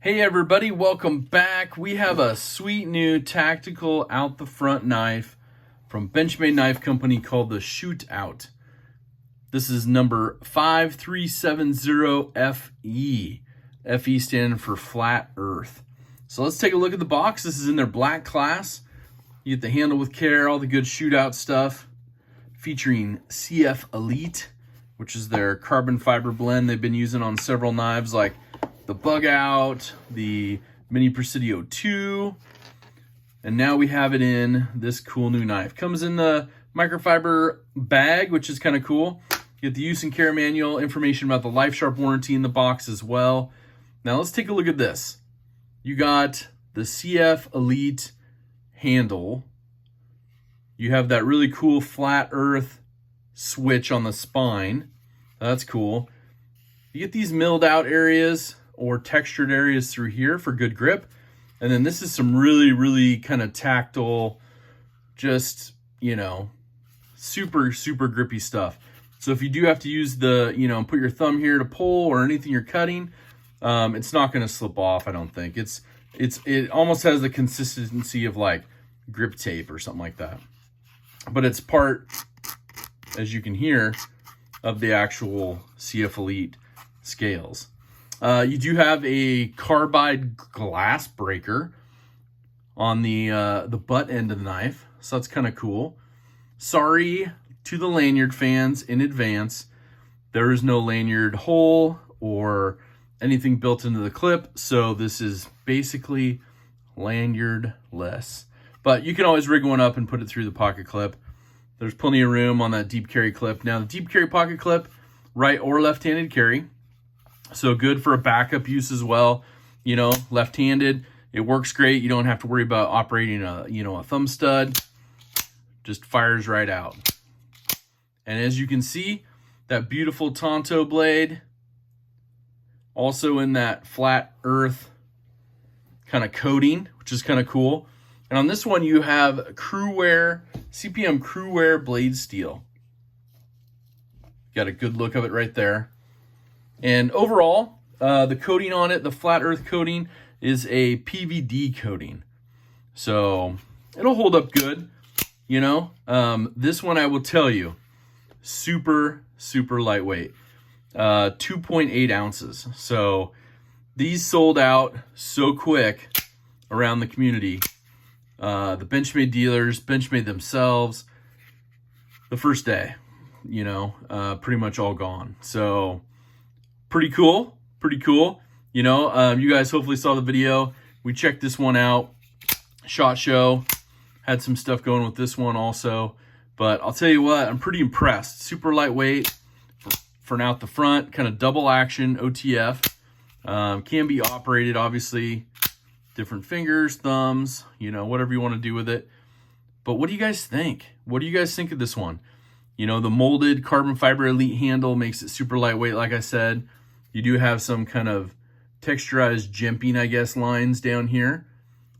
Hey everybody, welcome back. We have a sweet new tactical out the front knife from Benchmade Knife Company called the Shootout. This is number 5370FE. FE standing for flat earth. So let's take a look at the box. This is in their black class. You get the handle with care, all the good shootout stuff, featuring CF Elite, which is their carbon fiber blend they've been using on several knives like the Bug Out, the Mini Presidio 2, and now we have it in this cool new knife. Comes in the microfiber bag, which is kind of cool. You get the use and care manual, information about the Life Sharp warranty in the box as well. Now let's take a look at this. You got the CF Elite handle. You have that really cool flat earth switch on the spine. That's cool. You get these milled out areas or textured areas through here for good grip. And then this is some really kind of tactile, just, you know, super grippy stuff. So if you do have to use the, you know, put your thumb here to pull or anything you're cutting, it's not going to slip off, I don't think. It almost has the consistency of like grip tape or something like that. But it's part, as you can hear, of the actual CF Elite scales. You do have a carbide glass breaker on the butt end of the knife, so that's kind of cool. Sorry to the lanyard fans in advance, there is no lanyard hole or anything built into the clip, so this is basically lanyardless. But you can always rig one up and put it through the pocket clip. There's plenty of room on that deep carry clip. Now the deep carry pocket clip, right or left-handed carry. So good for a backup use as well. You know, left-handed, it works great. You don't have to worry about operating a thumb stud. Just fires right out. And as you can see, that beautiful Tonto blade, also in that flat earth kind of coating, which is kind of cool. And on this one, you have CrewWear, CPM CrewWear blade steel. Got a good look of it right there. And overall, the coating on it, the flat earth coating, is a PVD coating. So it'll hold up good, you know. This one, I will tell you, super lightweight, 2.8 ounces. So these sold out so quick around the community. The Benchmade dealers, Benchmade themselves, the first day, you know, pretty much all gone. So pretty cool. You know, you guys hopefully saw the video. We checked this one out. SHOT Show had some stuff going with this one also. But I'll tell you what, I'm pretty impressed. Super lightweight for an out the front, kind of double action OTF. Can be operated, obviously, different fingers, thumbs, you know, whatever you want to do with it. But what do you guys think? What do you guys think of this one? You know, the molded carbon fiber elite handle makes it super lightweight, like I said. You do have some kind of texturized jimping, I guess, lines down here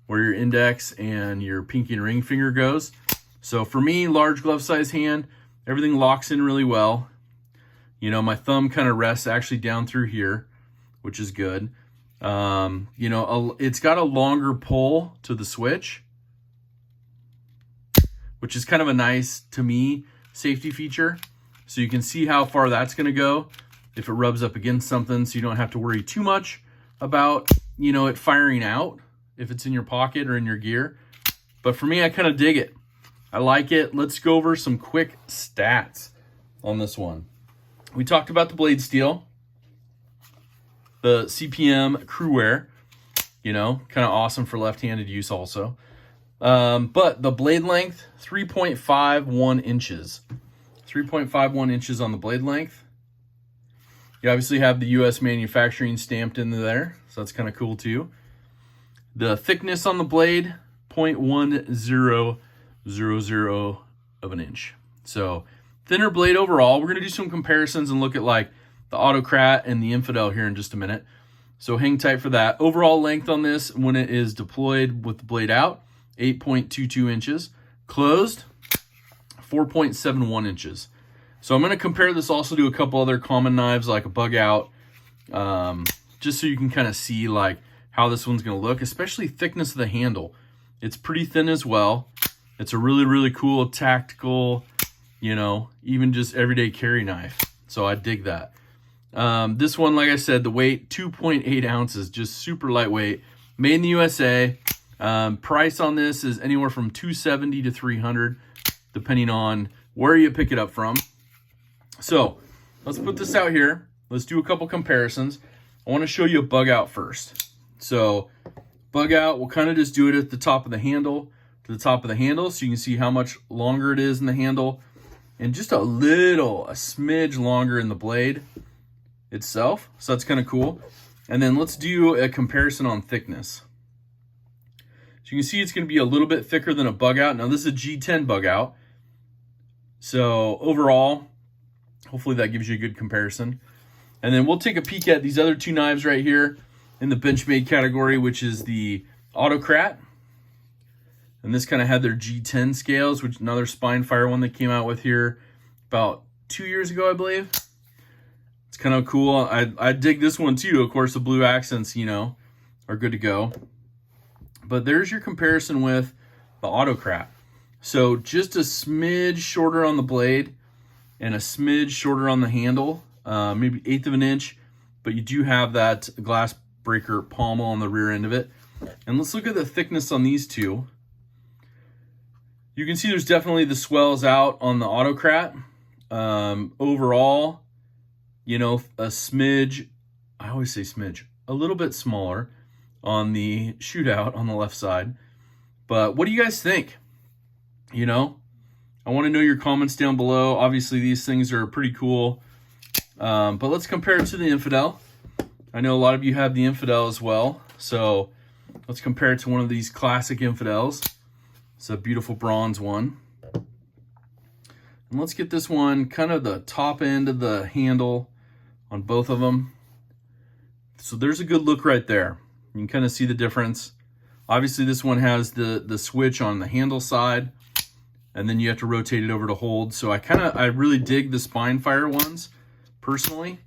where your index and your pinky and ring finger goes. So for me, large glove size hand, everything locks in really well. You know, my thumb kind of rests actually down through here, which is good. You know, it's got a longer pull to the switch, which is kind of a nice, to me, safety feature. So you can see how far that's going to go if it rubs up against something, so you don't have to worry too much about, you know, it firing out if it's in your pocket or in your gear. But for me, I kind of dig it. I like it. Let's go over some quick stats on this one. We talked about the blade steel, the CPM CrewWear, you know, kind of awesome for left-handed use also. But the blade length, 3.51 inches. 3.51 inches on the blade length. You obviously have the US manufacturing stamped in there, so that's kind of cool too. The thickness on the blade, 0.1000 of an inch. So thinner blade overall. We're going to do some comparisons and look at like the Autocrat and the Infidel here in just a minute. So hang tight for that. Overall length on this when it is deployed with the blade out, 8.22 inches. Closed, 4.71 inches. So I'm going to compare this also to a couple other common knives like a Bug Out, just so you can kind of see like how this one's going to look, especially thickness of the handle. It's pretty thin as well. It's a really, really cool tactical, you know, even just everyday carry knife. So I dig that. This one, like I said, the weight, 2.8 ounces, just super lightweight, made in the USA. Price on this is anywhere from $270 to $300, depending on where you pick it up from. So let's put this out here. Let's do a couple comparisons. I want to show you a bug out first. So bug out, we'll kind of just do it at the top of the handle, to the top of the handle, so you can see how much longer it is in the handle, and just a smidge longer in the blade itself. So that's kind of cool. And then let's do a comparison on thickness. So you can see it's going to be a little bit thicker than a bug out. Now this is a G10 bug out. So overall, hopefully that gives you a good comparison. And then we'll take a peek at these other two knives right here in the Benchmade category, which is the Autocrat. And this kind of had their G10 scales, which another spine fire one that came out with here about 2 years ago, I believe. It's kind of cool. I dig this one too. Of course, the blue accents, you know, are good to go. But there's your comparison with the Autocrat. So just a smidge shorter on the blade and a smidge shorter on the handle, maybe 1/8 of an inch, but you do have that glass breaker pommel on the rear end of it. And let's look at the thickness on these two. You can see there's definitely the swells out on the Autocrat. Overall, you know, a smidge, I always say smidge, a little bit smaller on the Shootout on the left side. But what do you guys think? You know, I want to know your comments down below. Obviously, these things are pretty cool. But let's compare it to the Infidel. I know a lot of you have the Infidel as well. So let's compare it to one of these classic Infidels. It's a beautiful bronze one. And let's get this one kind of the top end of the handle on both of them. So there's a good look right there. You can kind of see the difference. Obviously, this one has the switch on the handle side, and then you have to rotate it over to hold. So I really dig the spine fire ones personally.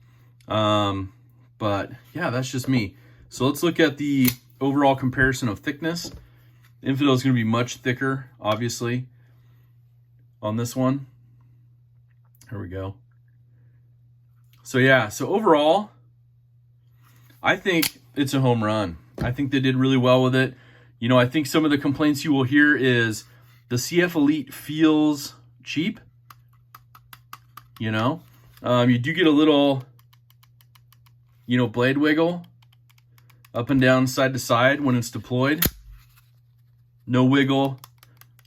But yeah, that's just me. So let's look at the overall comparison of thickness. Infidel is going to be much thicker, obviously, on this one. Here we go. So yeah, so overall, I think it's a home run. I think they did really well with it. You know, I think some of the complaints you will hear is the CF Elite feels cheap. You know, you do get a little, you know, blade wiggle up and down, side to side when it's deployed. No wiggle,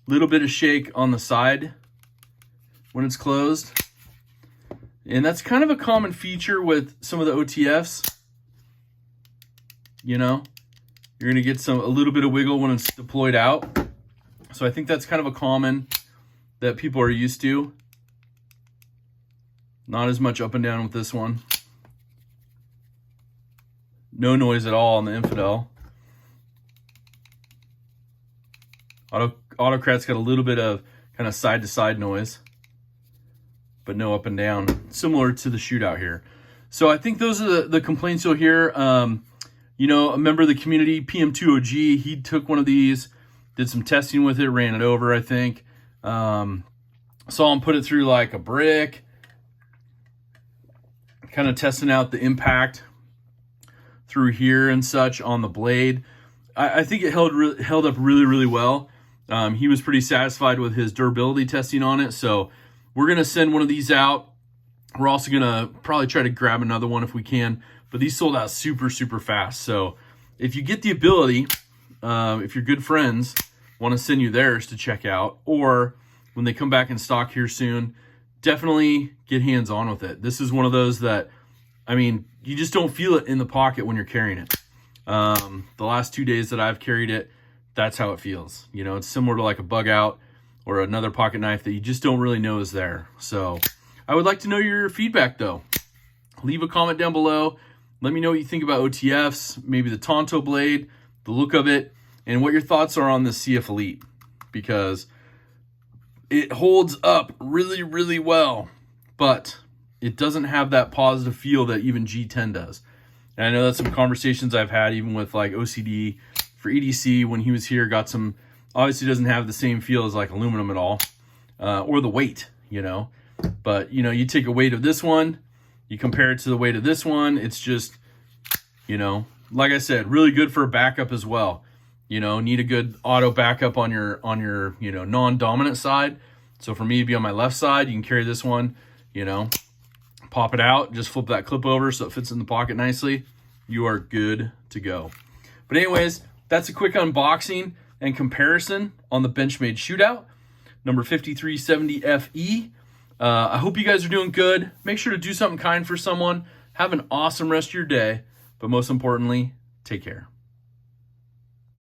little bit of shake on the side when it's closed. And that's kind of a common feature with some of the OTFs. You know, you're going to get a little bit of wiggle when it's deployed out. So I think that's kind of a common that people are used to. Not as much up and down with this one. No noise at all on the Infidel. Autocrat's got a little bit of kind of side to side noise, but no up and down, similar to the Shootout here. So I think those are the complaints you'll hear. You know, a member of the community, PM2OG, he took one of these, did some testing with it, ran it over, I think. Saw him put it through like a brick, kind of testing out the impact through here and such on the blade. I think it held up really, really well. He was pretty satisfied with his durability testing on it. So we're going to send one of these out. We're also going to probably try to grab another one if we can. But these sold out super, super fast. So if you get the ability, if your good friends want to send you theirs to check out, or when they come back in stock here soon, definitely get hands-on with it. This is one of those that, I mean, you just don't feel it in the pocket when you're carrying it. The last 2 days that I've carried it, that's how it feels. You know, it's similar to like a bug out or another pocket knife that you just don't really know is there. So I would like to know your feedback though. Leave a comment down below. Let me know what you think about OTFs, maybe the Tonto blade, the look of it, and what your thoughts are on the CF Elite, because it holds up really, really well, but it doesn't have that positive feel that even G10 does. And I know that's some conversations I've had even with like OCD for EDC when he was here, got some, obviously doesn't have the same feel as like aluminum at all, or the weight, you know. But, you know, you take a weight of this one, you compare it to the weight of this one, it's just, you know, like I said, really good for a backup as well. You know, need a good auto backup on your, you know, non-dominant side. So for me to be on my left side, you can carry this one, you know, pop it out, just flip that clip over so it fits in the pocket nicely. You are good to go. But anyways, that's a quick unboxing and comparison on the Benchmade Shootout, number 5370FE. I hope you guys are doing good. Make sure to do something kind for someone. Have an awesome rest of your day. But most importantly, take care.